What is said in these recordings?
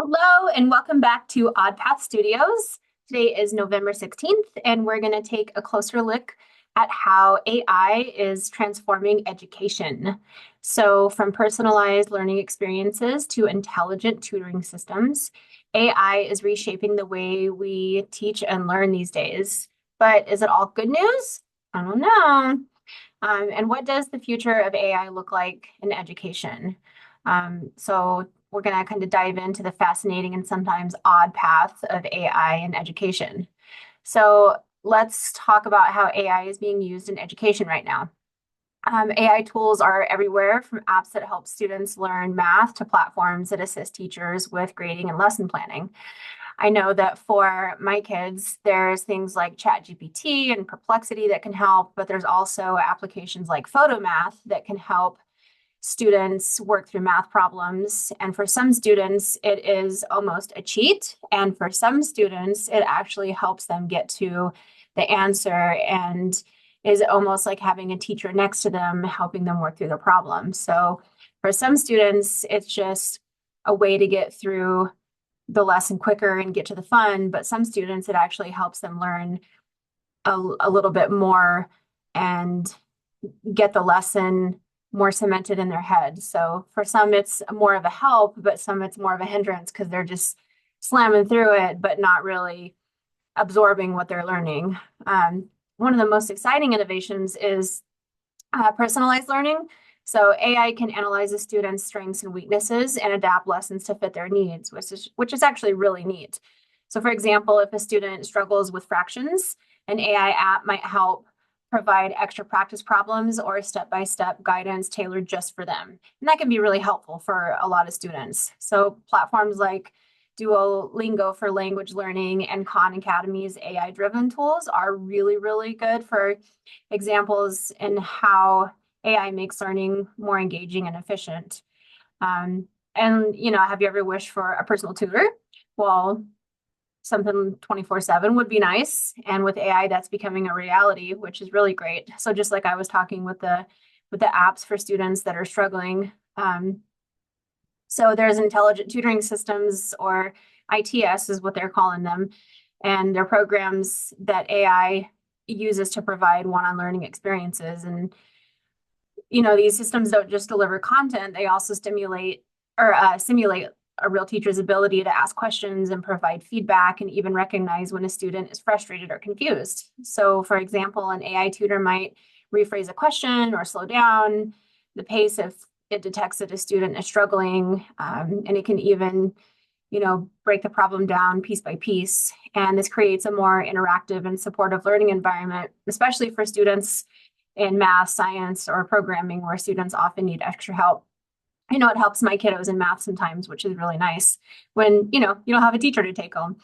Hello and welcome back to Odd Path Studios. Today is November 16th, and we're going to take a closer look at how AI is transforming education. So, from personalized learning experiences to intelligent tutoring systems, AI is reshaping the way we teach and learn these days. But is it all good news? I don't know. And what does the future of AI look like in education? So we're going to kind of dive into the fascinating and sometimes odd path of AI in education. So let's talk about how AI is being used in education right now. AI tools are everywhere, from apps that help students learn math to platforms that assist teachers with grading and lesson planning. I know that for my kids, there's things like ChatGPT and Perplexity that can help, but there's also applications like PhotoMath that can help students work through math problems. And for some students, it is almost a cheat. And for some students, it actually helps them get to the answer and is almost like having a teacher next to them, helping them work through the problem. So for some students, it's just a way to get through the lesson quicker and get to the fun. But some students, it actually helps them learn a little bit more and get the lesson more cemented in their head. So for some, it's more of a help, but some it's more of a hindrance because they're just slamming through it, but not really absorbing what they're learning. One of the most exciting innovations is personalized learning. So AI can analyze a student's strengths and weaknesses and adapt lessons to fit their needs, which is actually really neat. So for example, if a student struggles with fractions, an AI app might help provide extra practice problems or step-by-step guidance tailored just for them. And that can be really helpful for a lot of students. So platforms like Duolingo for language learning and Khan Academy's AI-driven tools are really, really good for examples in how AI makes learning more engaging and efficient. And have you ever wished for a personal tutor? Well, something 24/7 would be nice. And with AI, that's becoming a reality, which is really great. So just like I was talking with the apps for students that are struggling. So there's intelligent tutoring systems, or ITS is what they're calling them. And they're programs that AI uses to provide one-on learning experiences. And these systems don't just deliver content, they also stimulate or simulate a real teacher's ability to ask questions and provide feedback and even recognize when a student is frustrated or confused. So, for example, an AI tutor might rephrase a question or slow down the pace if it detects that a student is struggling, and it can even break the problem down piece by piece. And this creates a more interactive and supportive learning environment, especially for students in math, science, or programming where students often need extra help. It helps my kiddos in math sometimes, which is really nice when, you don't have a teacher to take home.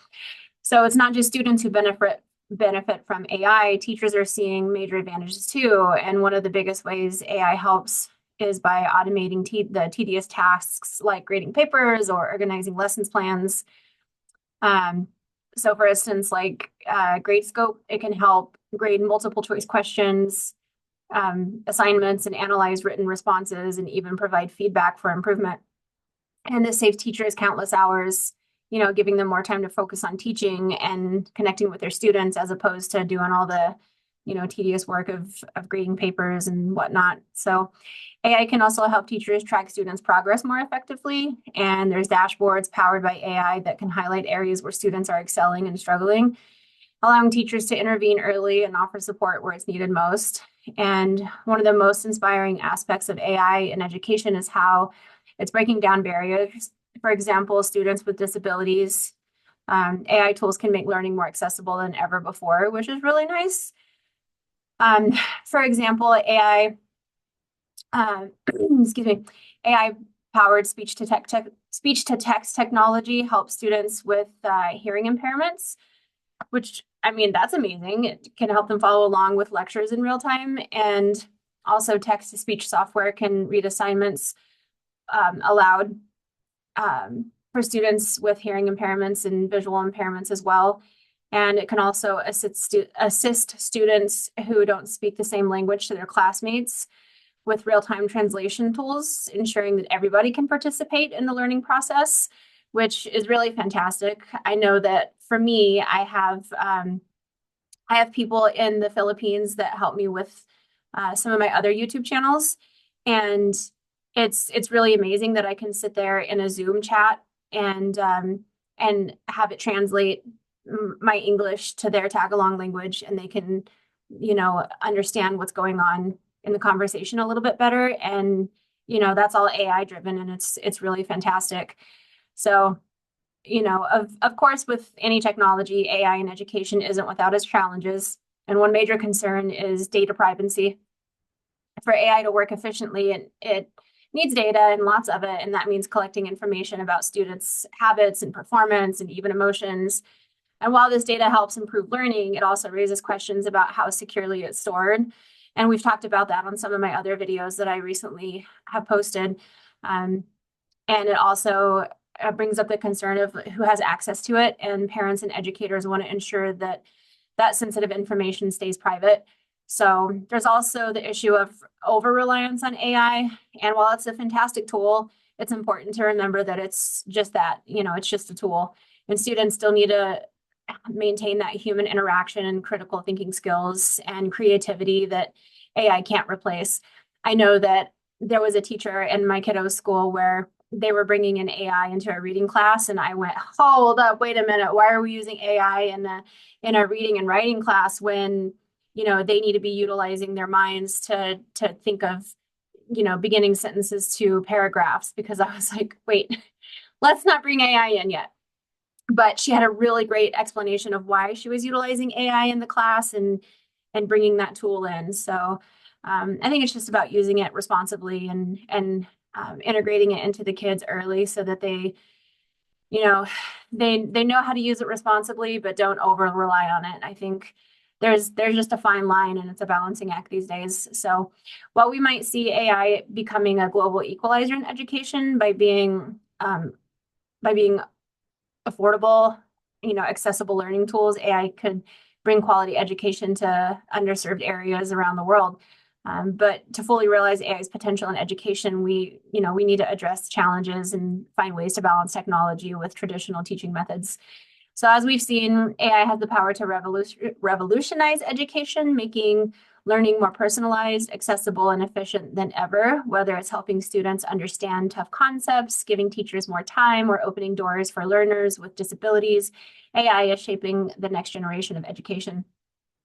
So it's not just students who benefit from AI. Teachers are seeing major advantages too. And one of the biggest ways AI helps is by automating the tedious tasks like grading papers or organizing lessons plans. So for instance, like GradeScope, it can help grade multiple choice questions, assignments, and analyze written responses, and even provide feedback for improvement. And this saves teachers countless hours, giving them more time to focus on teaching and connecting with their students as opposed to doing all the, tedious work of grading papers and whatnot. So AI can also help teachers track students' progress more effectively. And there's dashboards powered by AI that can highlight areas where students are excelling and struggling, allowing teachers to intervene early and offer support where it's needed most. And one of the most inspiring aspects of AI in education is how it's breaking down barriers. For example, students with disabilities, AI tools can make learning more accessible than ever before, which is really nice. For example, excuse me, AI powered speech to text technology helps students with hearing impairments, which, I mean, that's amazing. It can help them follow along with lectures in real time. And also text to speech software can read assignments aloud for students with hearing impairments and visual impairments as well. And it can also assist students who don't speak the same language to their classmates with real-time translation tools, ensuring that everybody can participate in the learning process, which is really fantastic. I know that for me, I have people in the Philippines that help me with some of my other YouTube channels, and it's really amazing that I can sit there in a Zoom chat and have it translate my English to their tag-along language, and they can, understand what's going on in the conversation a little bit better. And that's all AI driven, and it's really fantastic. So of course, with any technology, AI in education isn't without its challenges. And one major concern is data privacy. For AI to work efficiently, it needs data and lots of it. And that means collecting information about students' habits and performance and even emotions. And while this data helps improve learning, it also raises questions about how securely it's stored. And we've talked about that on some of my other videos that I recently have posted. And it also brings up the concern of who has access to it, and parents and educators want to ensure that that sensitive information stays private. So there's also the issue of over-reliance on AI. And while it's a fantastic tool, it's important to remember that it's just that, it's just a tool. And students still need to maintain that human interaction and critical thinking skills and creativity that AI can't replace. I know that there was a teacher in my kiddo's school where they were bringing in AI into a reading class, and I went, hold up, wait a minute, why are we using AI in a reading and writing class when they need to be utilizing their minds to think of beginning sentences to paragraphs? Because I was like, wait, let's not bring AI in yet. But she had a really great explanation of why she was utilizing AI in the class and bringing that tool in. So I think it's just about using it responsibly and integrating it into the kids early so that they know how to use it responsibly, but don't over rely on it. I think there's just a fine line, and it's a balancing act these days. So while we might see AI becoming a global equalizer in education by being affordable, accessible learning tools, AI could bring quality education to underserved areas around the world. But to fully realize AI's potential in education, we need to address challenges and find ways to balance technology with traditional teaching methods. So as we've seen, AI has the power to revolutionize education, making learning more personalized, accessible, and efficient than ever, whether it's helping students understand tough concepts, giving teachers more time, or opening doors for learners with disabilities. AI is shaping the next generation of education.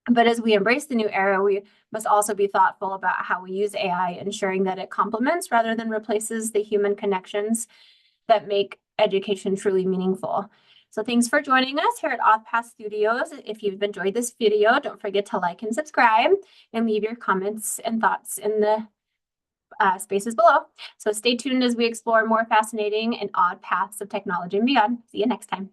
But as we embrace the new era, we must also be thoughtful about how we use AI, ensuring that it complements rather than replaces the human connections that make education truly meaningful. So thanks for joining us here at AuthPath Studios. If you've enjoyed this video, don't forget to like and subscribe and leave your comments and thoughts in the spaces below. So stay tuned as we explore more fascinating and odd paths of technology and beyond. See you next time.